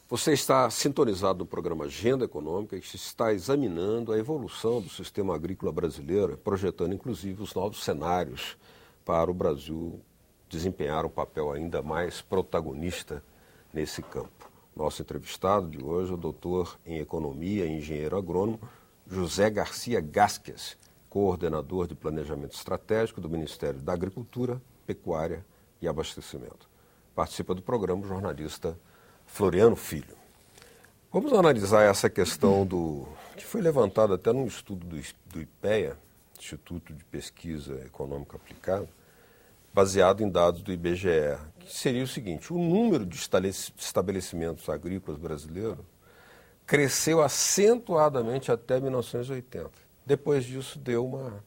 Você está sintonizado no programa Agenda Econômica, que está examinando a evolução do sistema agrícola brasileiro, projetando inclusive os novos cenários para o Brasil desempenhar um papel ainda mais protagonista nesse campo. Nosso entrevistado de hoje é o doutor em Economia e engenheiro agrônomo José Garcia Gasques, coordenador de Planejamento Estratégico do Ministério da Agricultura, Pecuária e Abastecimento. Participa do programa o jornalista Floriano Filho. Vamos analisar essa questão que foi levantada até num estudo do IPEA, Instituto de Pesquisa Econômica Aplicada, baseado em dados do IBGE, que seria o seguinte: o número de estabelecimentos agrícolas brasileiros cresceu acentuadamente até 1980. Depois disso deu uma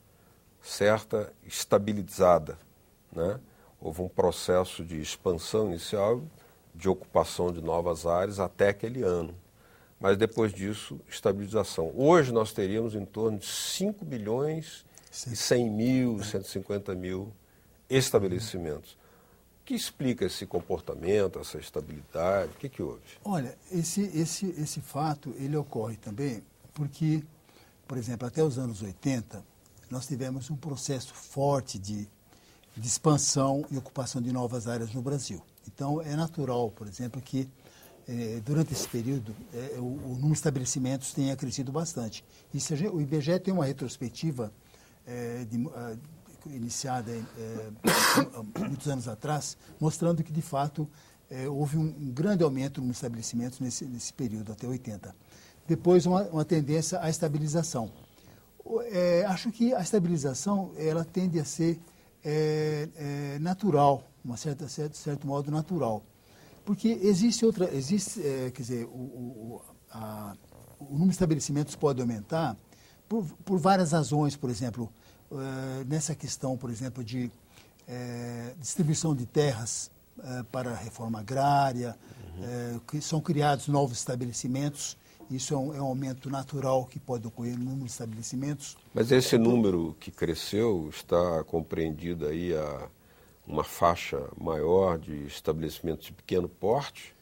certa estabilizada, né? Houve um processo de expansão inicial, de ocupação de novas áreas até aquele ano. Mas depois disso, estabilização. Hoje nós teríamos em torno de 5 milhões e 100 mil, 150 mil estabelecimentos. O que explica esse comportamento, essa estabilidade? O que houve? Olha, esse fato, ele ocorre também porque, por exemplo, até os anos 80, nós tivemos um processo forte de expansão e ocupação de novas áreas no Brasil. Então, é natural, por exemplo, que durante esse período o número de estabelecimentos tenha crescido bastante. O IBGE tem uma retrospectiva iniciada muitos anos atrás, mostrando que, de fato, houve um grande aumento no estabelecimentos nesse período, até 80. Depois, uma tendência à estabilização. Acho que a estabilização ela tende a ser natural, de certo modo natural. Porque existe, quer dizer, o número de estabelecimentos pode aumentar por várias razões, por exemplo, nessa questão, por exemplo, de distribuição de terras para a reforma agrária, que são criados novos estabelecimentos. Isso é um aumento natural que pode ocorrer no número de estabelecimentos. Mas esse número que cresceu está compreendido aí a uma faixa maior de estabelecimentos de pequeno porte?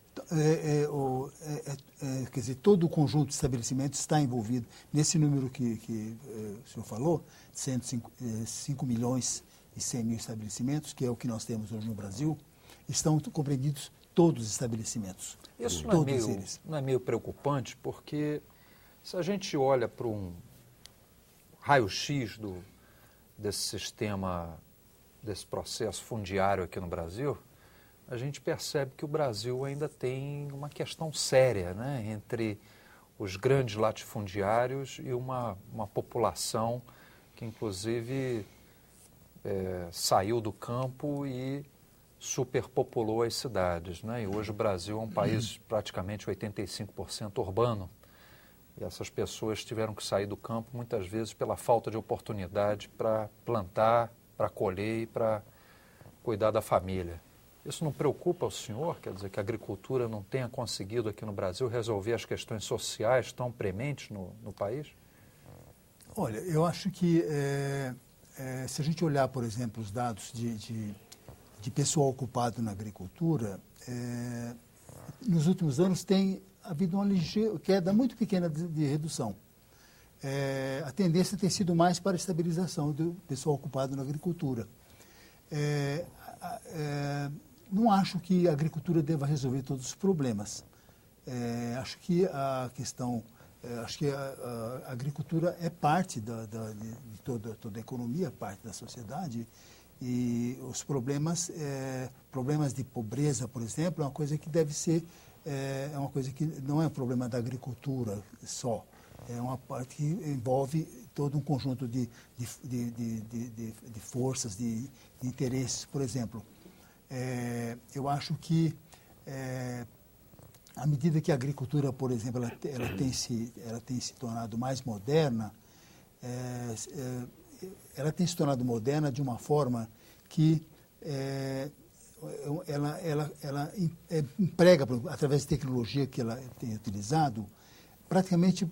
Quer dizer, todo o conjunto de estabelecimentos está envolvido nesse número que o senhor falou, 5 milhões e 100 mil estabelecimentos, que é o que nós temos hoje no Brasil, estão compreendidos todos os estabelecimentos. Isso não é meio preocupante, porque se a gente olha para um raio-x desse sistema, desse processo fundiário aqui no Brasil, a gente percebe que o Brasil ainda tem uma questão séria, né, entre os grandes latifundiários e uma população que, inclusive, saiu do campo e superpopulou as cidades, né? E hoje o Brasil é um país praticamente 85% urbano. E essas pessoas tiveram que sair do campo muitas vezes pela falta de oportunidade para plantar, para colher e para cuidar da família. Isso não preocupa o senhor? Quer dizer, que a agricultura não tenha conseguido aqui no Brasil resolver as questões sociais tão prementes no país? Olha, eu acho que se a gente olhar, por exemplo, os dados de pessoal ocupado na agricultura, nos últimos anos tem havido uma ligeira queda muito pequena de redução. A tendência tem sido mais para a estabilização do pessoal ocupado na agricultura. Não acho que a agricultura deva resolver todos os problemas. Acho que a questão, acho que a agricultura é parte de toda a economia, parte da sociedade. E os problemas de pobreza, por exemplo, é uma coisa que deve ser, uma coisa que não é um problema da agricultura só. É uma parte que envolve todo um conjunto de forças, de interesses. Por exemplo, eu acho que à medida que a agricultura, por exemplo, ela tem se tornado mais moderna, ela tem se tornado moderna de uma forma que ela emprega, através de tecnologia que ela tem utilizado, praticamente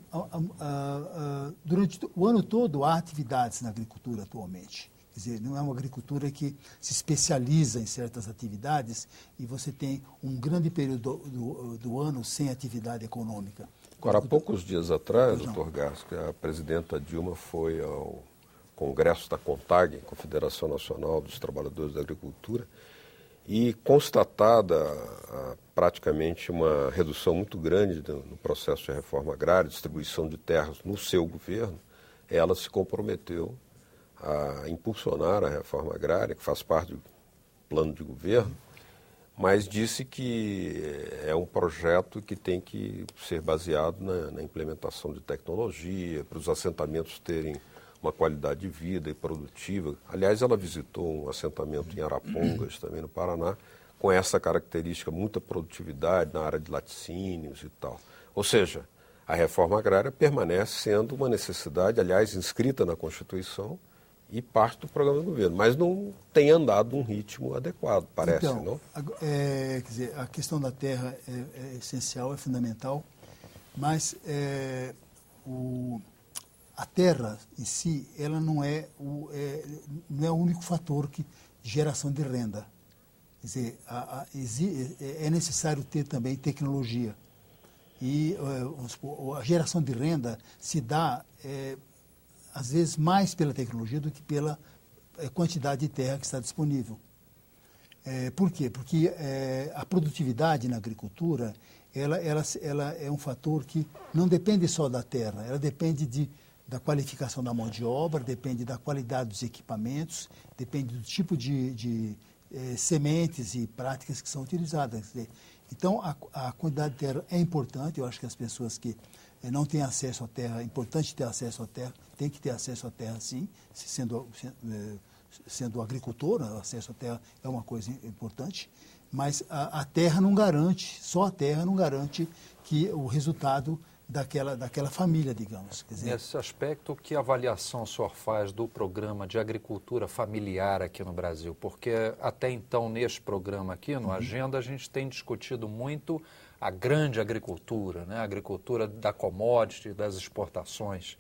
durante o ano todo há atividades na agricultura atualmente. Quer dizer, não é uma agricultura que se especializa em certas atividades e você tem um grande período do ano sem atividade econômica. Agora, há poucos dias atrás, doutor Gasco, a presidenta Dilma foi ao Congresso da CONTAG, Confederação Nacional dos Trabalhadores da Agricultura, e constatada praticamente uma redução muito grande no processo de reforma agrária, distribuição de terras no seu governo, ela se comprometeu a impulsionar a reforma agrária, que faz parte do plano de governo, mas disse que é um projeto que tem que ser baseado na implementação de tecnologia, para os assentamentos terem uma qualidade de vida e produtiva. Aliás, ela visitou um assentamento em Arapongas, também no Paraná, com essa característica, muita produtividade na área de laticínios e tal. Ou seja, a reforma agrária permanece sendo uma necessidade, aliás, inscrita na Constituição, e parte do programa do governo, mas não tem andado num ritmo adequado, parece, então, não? Quer dizer, a questão da terra é essencial, é fundamental, mas a terra em si, ela não é o único fator de geração de renda. Quer dizer, é necessário ter também tecnologia. E a geração de renda se dá às vezes mais pela tecnologia do que pela quantidade de terra que está disponível. Por quê? Porque a produtividade na agricultura ela é um fator que não depende só da terra, ela depende da qualificação da mão de obra, depende da qualidade dos equipamentos, depende do tipo de sementes e práticas que são utilizadas. Então, a quantidade de terra é importante, eu acho que as pessoas que não têm acesso à terra, é importante ter acesso à terra, tem que ter acesso à terra sim, sendo agricultor, o acesso à terra é uma coisa importante, mas a terra não garante, só a terra não garante que o resultado daquela família, digamos. Quer dizer, nesse aspecto, que avaliação o senhor faz do programa de agricultura familiar aqui no Brasil? Porque até então, neste programa aqui, no Agenda, a gente tem discutido muito a grande agricultura, né? A agricultura da commodity, das exportações.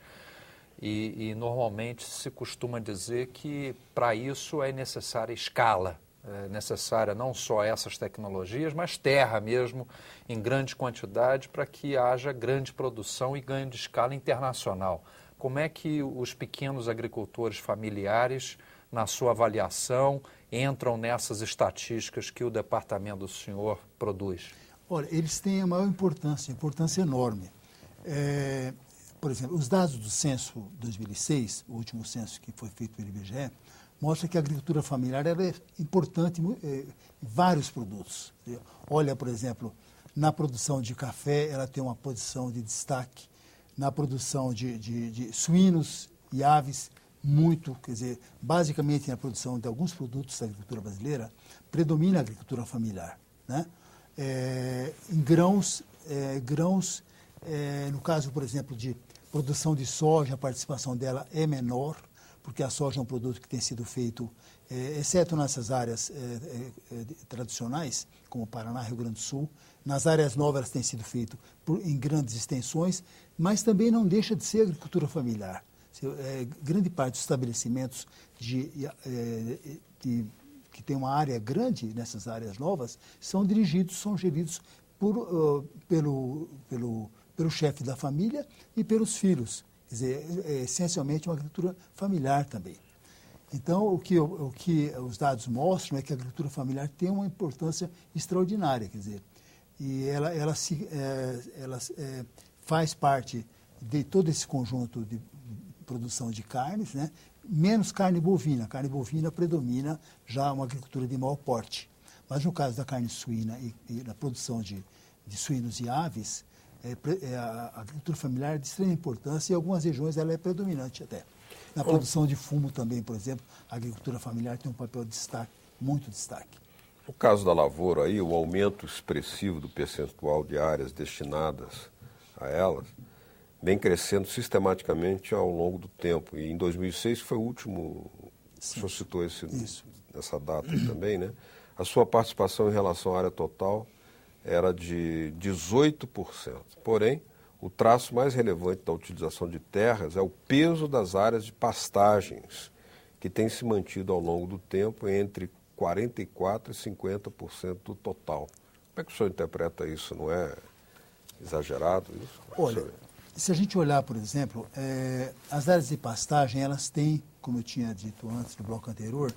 E normalmente se costuma dizer que para isso é necessária escala. É necessária não só essas tecnologias, mas terra mesmo, em grande quantidade, para que haja grande produção e ganho de escala internacional. Como é que os pequenos agricultores familiares, na sua avaliação, entram nessas estatísticas que o departamento do senhor produz? Olha, eles têm a maior importância enorme. Por exemplo, os dados do censo 2006, o último censo que foi feito pelo IBGE, mostra que a agricultura familiar ela é importante em vários produtos. Olha, por exemplo, na produção de café, ela tem uma posição de destaque. Na produção de suínos e aves, quer dizer, basicamente na produção de alguns produtos da agricultura brasileira, predomina a agricultura familiar, né? Em grãos, no caso, por exemplo, de produção de soja, a participação dela é menor, porque a soja é um produto que tem sido feito, exceto nessas áreas tradicionais, como Paraná, Rio Grande do Sul. Nas áreas novas elas têm sido feitas em grandes extensões, mas também não deixa de ser agricultura familiar. Grande parte dos estabelecimentos que tem uma área grande nessas áreas novas são geridos pelo chefe da família e pelos filhos. Quer dizer, é essencialmente uma agricultura familiar também. Então, o que os dados mostram é que a agricultura familiar tem uma importância extraordinária, quer dizer, e ela faz parte de todo esse conjunto de produção de carnes, né? Menos carne bovina. A carne bovina predomina já uma agricultura de maior porte. Mas no caso da carne suína e na produção de suínos e aves, a agricultura familiar é de extrema importância e em algumas regiões ela é predominante até. Na produção de fumo também, por exemplo, a agricultura familiar tem um papel de destaque, muito destaque. No caso da lavoura, aí, o aumento expressivo do percentual de áreas destinadas a elas vem crescendo sistematicamente ao longo do tempo. E em 2006 foi o último, o senhor citou essa data aí também, né? A sua participação em relação à área total era de 18%. Porém, o traço mais relevante da utilização de terras é o peso das áreas de pastagens, que tem se mantido ao longo do tempo entre 44% e 50% do total. Como é que o senhor interpreta isso? Não é exagerado isso? Olha, se a gente olhar, por exemplo, as áreas de pastagem, elas têm, como eu tinha dito antes no bloco anterior,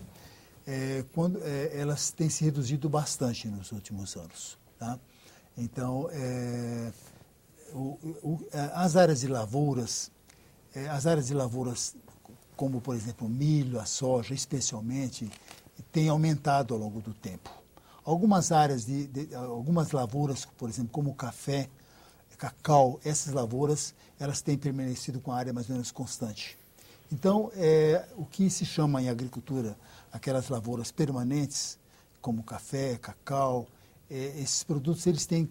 elas têm se reduzido bastante nos últimos anos. Tá? Então, as áreas de lavouras, como, por exemplo, o milho, a soja, especialmente, têm aumentado ao longo do tempo. Algumas áreas, algumas lavouras, por exemplo, como o café, cacau, essas lavouras, elas têm permanecido com a área mais ou menos constante. Então, o que se chama em agricultura aquelas lavouras permanentes, como café, cacau, esses produtos eles têm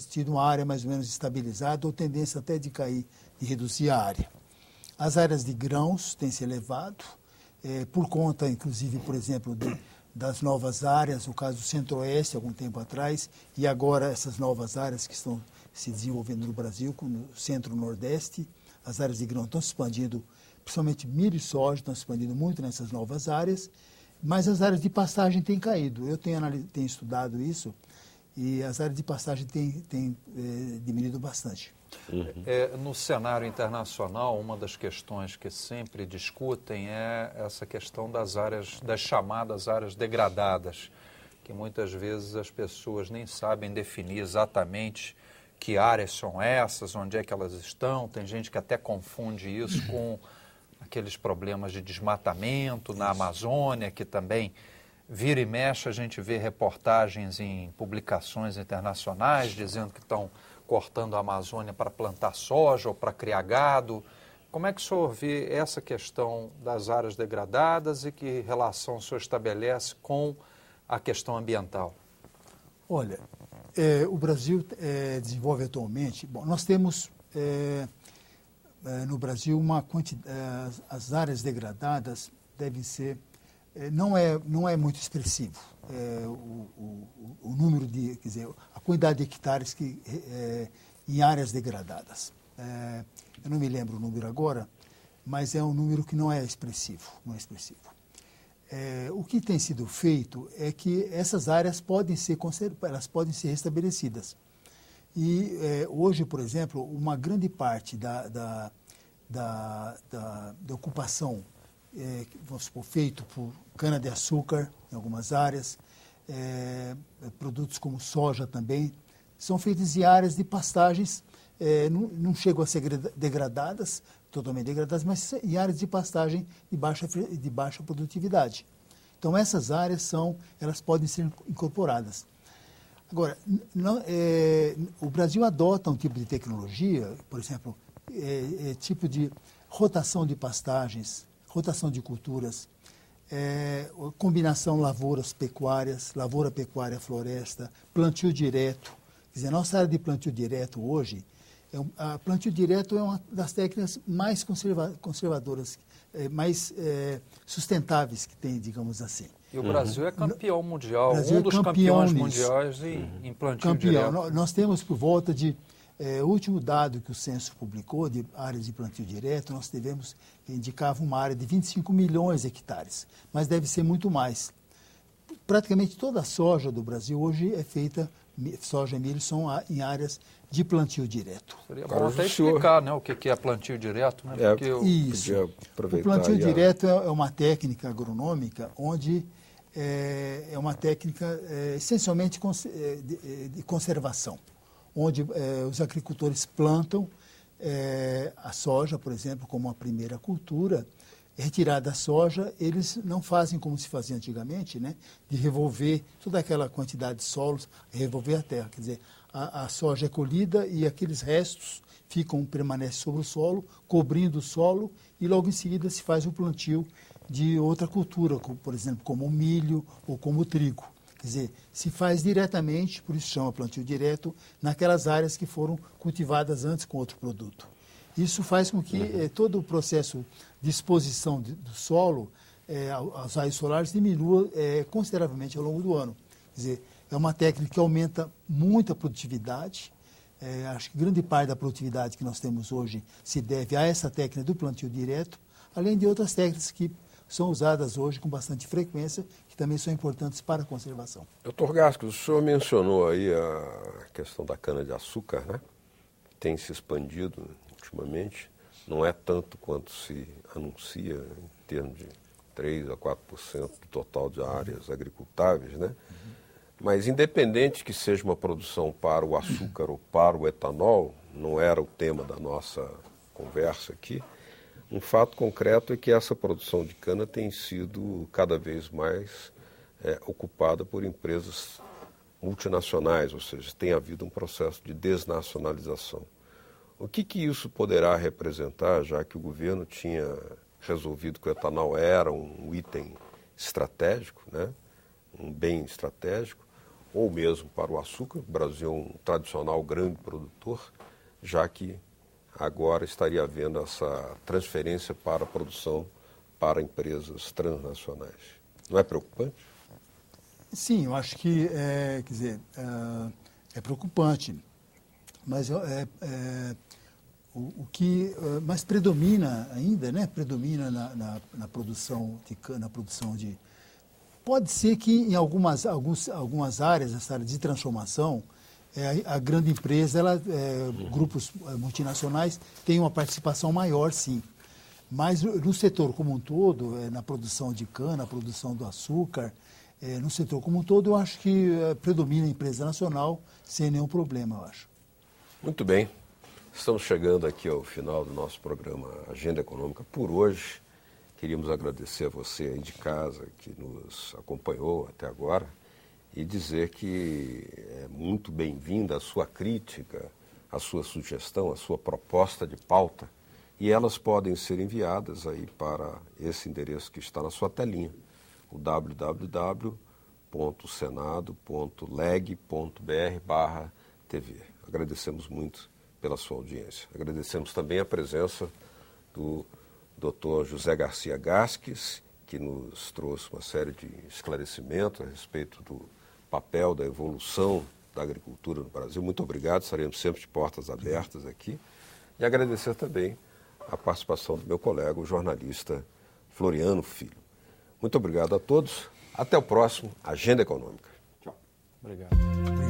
tido uma área mais ou menos estabilizada ou tendência até de cair, de reduzir a área. As áreas de grãos têm se elevado, por conta, inclusive, por exemplo, das novas áreas, o caso do Centro-Oeste, algum tempo atrás, e agora essas novas áreas que estão se desenvolvendo no Brasil, como no Centro-Nordeste, as áreas de grão estão se expandindo, principalmente milho e soja, estão se expandindo muito nessas novas áreas, mas as áreas de pastagem têm caído. Eu tenho estudado isso e as áreas de pastagem têm diminuído bastante. No cenário internacional, uma das questões que sempre discutem é essa questão das chamadas áreas degradadas, que muitas vezes as pessoas nem sabem definir exatamente que áreas são essas, onde é que elas estão. Tem gente que até confunde isso com aqueles problemas de desmatamento na Amazônia, que também vira e mexe, a gente vê reportagens em publicações internacionais dizendo que estão cortando a Amazônia para plantar soja ou para criar gado. Como é que o senhor vê essa questão das áreas degradadas e que relação o senhor estabelece com a questão ambiental? Olha, o Brasil desenvolve atualmente... Bom, nós temos no Brasil as áreas degradadas devem ser... não é muito expressivo o número de... Quer dizer, a quantidade de hectares em áreas degradadas. Eu não me lembro o número agora, mas é um número que não é expressivo. Não é expressivo. O que tem sido feito é que essas áreas podem ser restabelecidas. E hoje, por exemplo, uma grande parte da ocupação, vamos supor, feito por cana-de-açúcar em algumas áreas, produtos como soja também, são feitos em áreas de pastagens, não chegam a ser degradadas, totalmente degradadas, mas em áreas de pastagem de baixa produtividade. Então, essas áreas elas podem ser incorporadas. Agora, o Brasil adota um tipo de tecnologia, por exemplo, tipo de rotação de pastagens, rotação de culturas, combinação lavouras-pecuárias, lavoura-pecuária-floresta, plantio direto. Quer dizer, a nossa área de plantio direto hoje, plantio direto é uma das técnicas mais conservadoras, mais sustentáveis que tem, digamos assim. E o Brasil é campeão mundial, um dos campeões mundiais em plantio direto. Nós temos por volta de... o último dado que o Censo publicou de áreas de plantio direto, nós indicava uma área de 25 milhões de hectares, mas deve ser muito mais. Praticamente toda a soja do Brasil hoje é feita, soja e milho são em áreas de plantio direto. Seria bom até explicar, né, o que é plantio direto. Né? Isso. O plantio direto é uma técnica agronômica onde é uma técnica essencialmente de conservação, onde os agricultores plantam a soja, por exemplo, como a primeira cultura. Retirada a soja, eles não fazem como se fazia antigamente, né, de revolver toda aquela quantidade de solos, revolver a terra. Quer dizer, a soja é colhida e aqueles restos permanecem sobre o solo, cobrindo o solo, e logo em seguida se faz o plantio de outra cultura, como, por exemplo, como o milho ou como o trigo. Quer dizer, se faz diretamente, por isso chama plantio direto, naquelas áreas que foram cultivadas antes com outro produto. Isso faz com que todo o processo de exposição do solo aos raios solares diminua consideravelmente ao longo do ano. Quer dizer, é uma técnica que aumenta muito a produtividade. Acho que grande parte da produtividade que nós temos hoje se deve a essa técnica do plantio direto, além de outras técnicas que são usadas hoje com bastante frequência, que também são importantes para a conservação. Doutor Gasques, o senhor mencionou aí a questão da cana-de-açúcar, né? Tem se expandido ultimamente, não é tanto quanto se anuncia em termos de 3 a 4% do total de áreas agricultáveis, né? Mas independente que seja uma produção para o açúcar ou para o etanol, não era o tema da nossa conversa aqui, um fato concreto é que essa produção de cana tem sido cada vez mais ocupada por empresas multinacionais, ou seja, tem havido um processo de desnacionalização. O que isso poderá representar, já que o governo tinha resolvido que o etanol era um item estratégico, né? Um bem estratégico, ou mesmo para o açúcar? O Brasil é um tradicional grande produtor, já que agora estaria havendo essa transferência para a produção para empresas transnacionais. Não é preocupante? Sim, eu acho que é preocupante, mas o que mais predomina ainda, né? Predomina na produção de cana, na produção de... Pode ser que em algumas áreas, essa área de transformação, a grande empresa, grupos multinacionais, têm uma participação maior, sim. Mas no setor como um todo, na produção de cana, na produção do açúcar, no setor como um todo, eu acho que predomina a empresa nacional sem nenhum problema, eu acho. Muito bem. Estamos chegando aqui ao final do nosso programa Agenda Econômica por hoje. Queríamos agradecer a você aí de casa que nos acompanhou até agora e dizer que é muito bem-vinda a sua crítica, a sua sugestão, a sua proposta de pauta, e elas podem ser enviadas aí para esse endereço que está na sua telinha, o www.senado.leg.br/TV. Agradecemos muito pela sua audiência. Agradecemos também a presença do Dr. José Garcia Gasques, que nos trouxe uma série de esclarecimentos a respeito do papel da evolução da agricultura no Brasil. Muito obrigado, estaremos sempre de portas abertas aqui. E agradecer também a participação do meu colega, o jornalista Floriano Filho. Muito obrigado a todos. Até o próximo Agenda Econômica. Tchau. Obrigado.